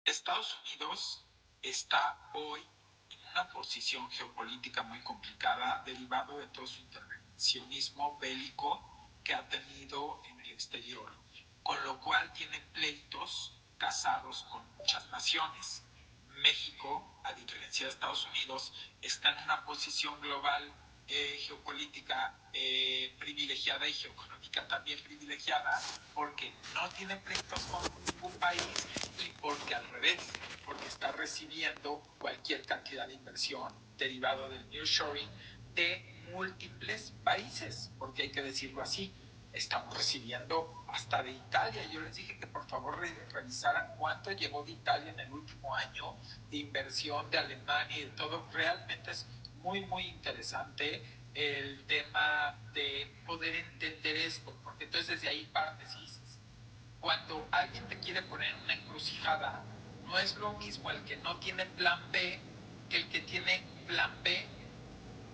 Estados Unidos está hoy en una posición geopolítica muy complicada derivado de todo su intervencionismo bélico que ha tenido en el exterior, con lo cual tiene pleitos casados con muchas naciones. México, a diferencia de Estados Unidos, está en una posición global geopolítica privilegiada y geoeconómica también privilegiada, porque no tiene pleitos con ningún país y porque al revés, porque está recibiendo cualquier cantidad de inversión derivado del nearshoring de múltiples países, porque hay que decirlo así, estamos recibiendo hasta de Italia. Yo les dije que por favor revisaran cuánto llegó de Italia en el último año, de inversión de Alemania y de todo. Realmente es muy interesante el tema de poder entender esto, porque entonces desde ahí paréntesis, cuando alguien te quiere poner en una encrucijada, no es lo mismo el que no tiene plan B que el que tiene plan B.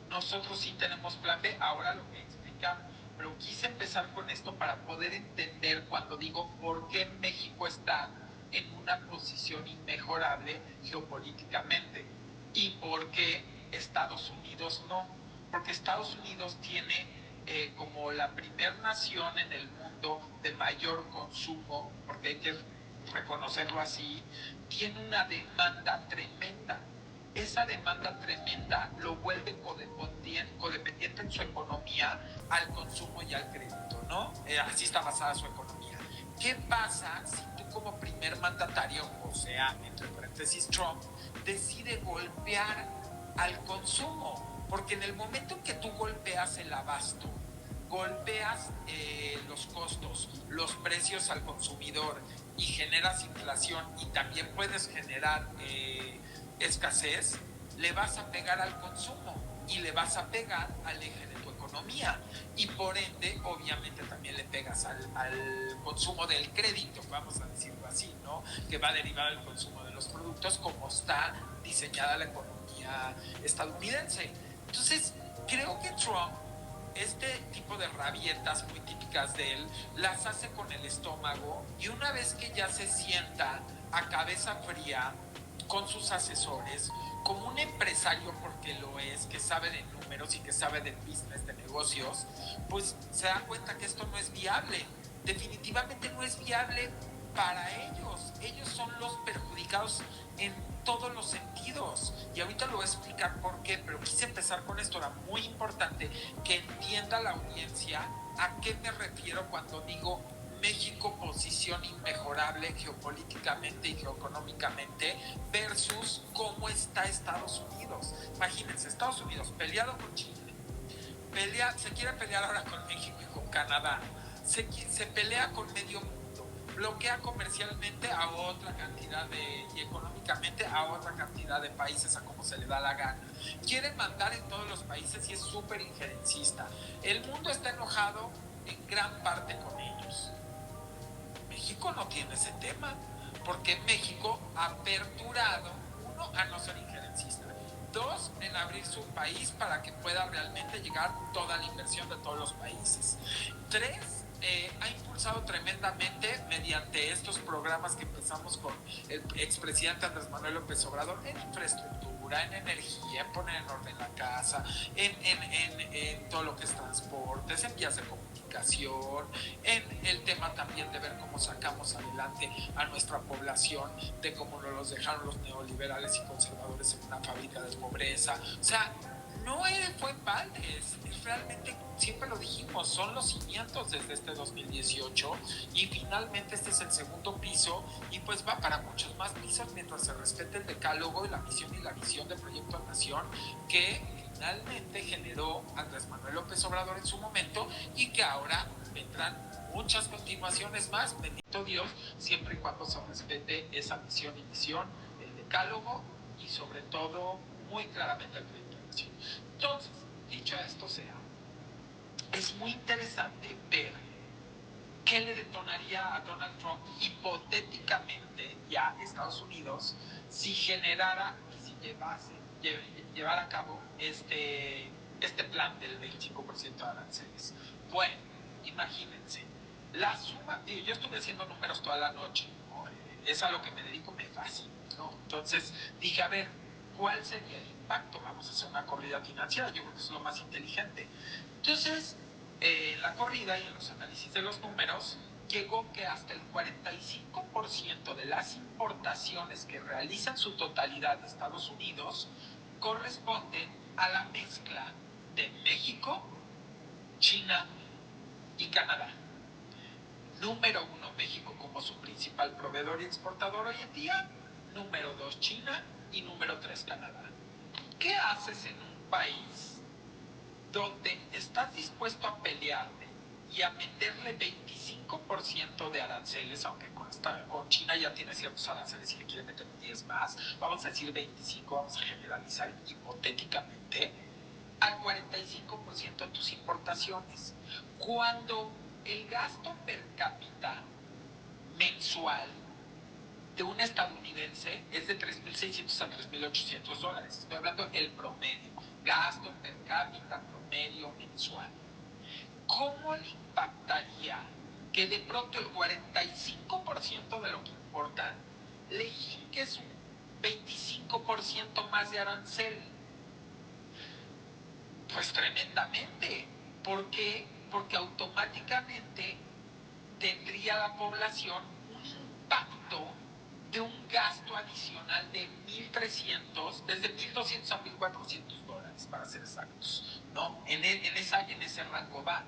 Nosotros sí tenemos plan B, ahora lo que explicamos, pero quise empezar con esto para poder entender cuando digo por qué México está en una posición inmejorable geopolíticamente y por qué Estados Unidos no. Porque Estados Unidos tiene como la primer nación en el mundo de mayor consumo, porque hay que reconocerlo así, tiene una demanda tremenda. Esa demanda tremenda lo vuelve codependiente en su economía al consumo y al crédito, ¿no? Así está basada su economía. ¿Qué pasa si tú como primer mandatario, o sea, entre paréntesis Trump, decide golpear al consumo? Porque en el momento en que tú golpeas el abasto, golpeas los costos, los precios al consumidor y generas inflación y también puedes generar escasez, le vas a pegar al consumo y le vas a pegar al eje de tu economía y por ende obviamente también le pegas al consumo del crédito, vamos a decirlo así, ¿no? Que va derivado del consumo de los productos como está diseñada la economía estadounidense. Entonces creo que Trump este tipo de rabietas muy típicas de él las hace con el estómago y una vez que ya se sienta a cabeza fría con sus asesores, como un empresario porque lo es, que sabe de números y que sabe de business, de negocios, pues se da cuenta que esto no es viable. Definitivamente no es viable para ellos. Ellos son los perjudicados en todos los sentidos. Y ahorita lo voy a explicar por qué, pero quise empezar con esto. Era muy importante que entienda la audiencia a qué me refiero cuando digo México posición inmejorable geopolíticamente y geoeconómicamente versus cómo está Estados Unidos. Imagínense, Estados Unidos peleado con Chile, se quiere pelear ahora con México y con Canadá, se pelea con medio mundo, bloquea comercialmente a otra cantidad y económicamente a otra cantidad de países a como se le da la gana. Quiere mandar en todos los países y es súper injerencista. El mundo está enojado en gran parte con ellos. México no tiene ese tema, porque México ha aperturado, uno, a no ser injerencista, dos, en abrir su país para que pueda realmente llegar toda la inversión de todos los países. Tres, ha impulsado tremendamente mediante estos programas que empezamos con el expresidente Andrés Manuel López Obrador en infraestructura, en energía, en poner en orden la casa, en todo lo que es transportes, en vías de comunicación, en el tema también de ver cómo sacamos adelante a nuestra población, de cómo nos los dejaron los neoliberales y conservadores en una fábrica de pobreza. O sea, no fue en balde, es realmente, siempre lo dijimos, son los cimientos desde este 2018 y finalmente este es el segundo piso y pues va para muchos más pisos mientras se respete el decálogo y la misión y la visión del Proyecto Nación que finalmente generó Andrés Manuel López Obrador en su momento y que ahora vendrán muchas continuaciones más, bendito Dios, siempre y cuando se respete esa misión y visión, el decálogo y sobre todo muy claramente el Proyecto de Nación. Entonces, dicho esto sea, es muy interesante ver qué le detonaría a Donald Trump hipotéticamente ya Estados Unidos si generara y si llevara a cabo este plan del 25% de aranceles. Bueno, imagínense, la suma, yo estuve haciendo números toda la noche, ¿no? es a lo que me dedico, me fascina, ¿no? Entonces dije, a ver, ¿cuál sería el impacto? Vamos a hacer una corrida financiera, yo creo que es lo más inteligente. Entonces, la corrida y en los análisis de los números, llegó que hasta el 45% de las importaciones que realizan su totalidad de Estados Unidos corresponden a la mezcla de México, China y Canadá. Número 1, México como su principal proveedor y exportador hoy en día. Número 2, China. Y número 3, Canadá. ¿Qué haces en un país donde estás dispuesto a pelearte y a meterle 25% de aranceles, aunque con China ya tiene ciertos aranceles y le quiere meter 10 más, vamos a decir 25, vamos a generalizar hipotéticamente, al 45% de tus importaciones, cuando el gasto per cápita mensual de un estadounidense es de $3,600 a $3,800? Estoy hablando del promedio, gasto per cápita promedio mensual. ¿Cómo le impactaría que de pronto el 45% de lo que importan le jinques un 25% más de arancel? Pues tremendamente. ¿Por qué? Porque automáticamente tendría la población un impacto de un gasto adicional de $1,300, desde $1,200 a $1,400, para ser exactos, ¿no? En ese rango va.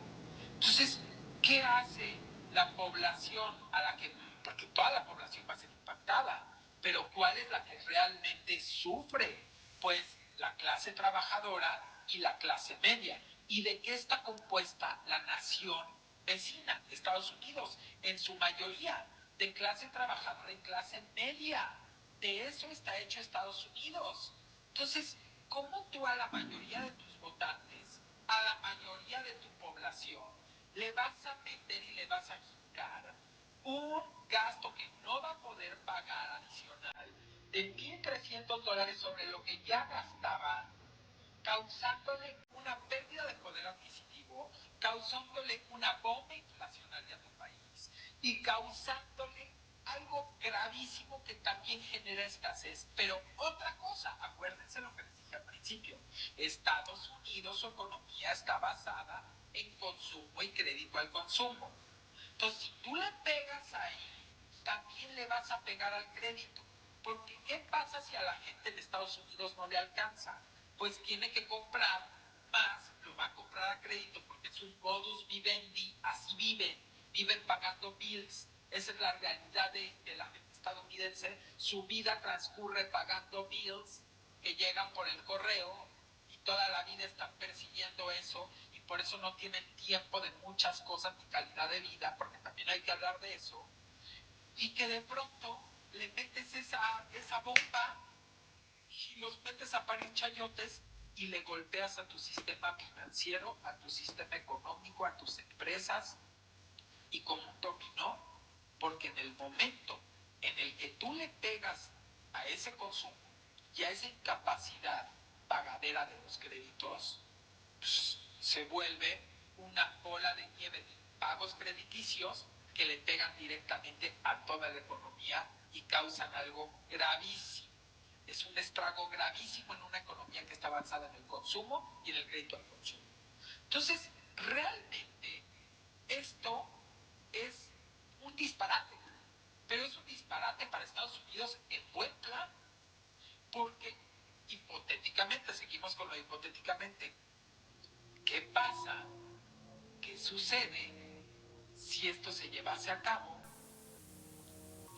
Entonces, ¿qué hace la población a la que, porque toda la población va a ser impactada, pero cuál es la que realmente sufre? Pues la clase trabajadora y la clase media. ¿Y de qué está compuesta la nación vecina, Estados Unidos? En su mayoría de clase trabajadora y clase media. De eso está hecho Estados Unidos. Entonces, ¿cómo tú a la mayoría de tus votantes, a la mayoría de tu población, le vas a meter y le vas a quitar un gasto que no va a poder pagar adicional de $1,300 sobre lo que ya gastaban, causándole una pérdida de poder adquisitivo, causándole una bomba inflacionaria a tu país y causándole algo gravísimo que también genera escasez? Pero otra cosa, acuérdense lo que les dije al principio, Estados Unidos, su economía está basada en consumo y crédito al consumo. Entonces, si tú le pegas ahí, también le vas a pegar al crédito. Porque ¿qué pasa si a la gente en Estados Unidos no le alcanza? Pues tiene que comprar más, lo va a comprar a crédito porque es un modus vivendi, así viven pagando bills. Esa es la realidad de la gente estadounidense. Su vida transcurre pagando bills que llegan por el correo y toda la vida están persiguiendo eso, y por eso no tienen tiempo de muchas cosas ni calidad de vida, porque también hay que hablar de eso. Y que de pronto le metes esa bomba y los metes a parir chayotes y le golpeas a tu sistema financiero, a tu sistema económico, a tus empresas, y como un dominó, porque en el momento en el que tú le pegas a ese consumo y a esa incapacidad pagadera de los créditos, pues, se vuelve una bola de nieve de pagos crediticios que le pegan directamente a toda la economía y causan algo gravísimo. Es un estrago gravísimo en una economía que está basada en el consumo y en el crédito al consumo. Entonces, realmente esto es un disparate, pero es un disparate para Estados Unidos en buen plan, porque hipotéticamente, seguimos con lo hipotéticamente, ¿qué pasa? ¿Qué sucede si esto se llevase a cabo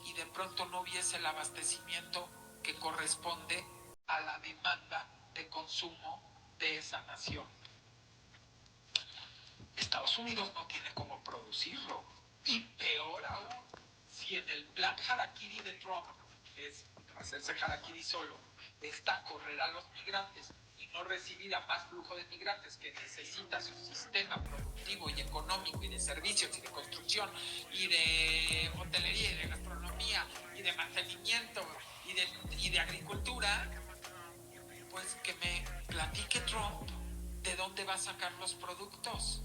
y de pronto no hubiese el abastecimiento que corresponde a la demanda de consumo de esa nación? Estados Unidos no tiene cómo producirlo. Y peor aún, si en el plan Harakiri de Trump, que es hacerse Harakiri solo, está correr a los migrantes y no recibir a más flujo de migrantes que necesita su sistema productivo y económico y de servicios y de construcción y de hotelería y de gastronomía y de mantenimiento y de agricultura, pues que me platique Trump de dónde va a sacar los productos.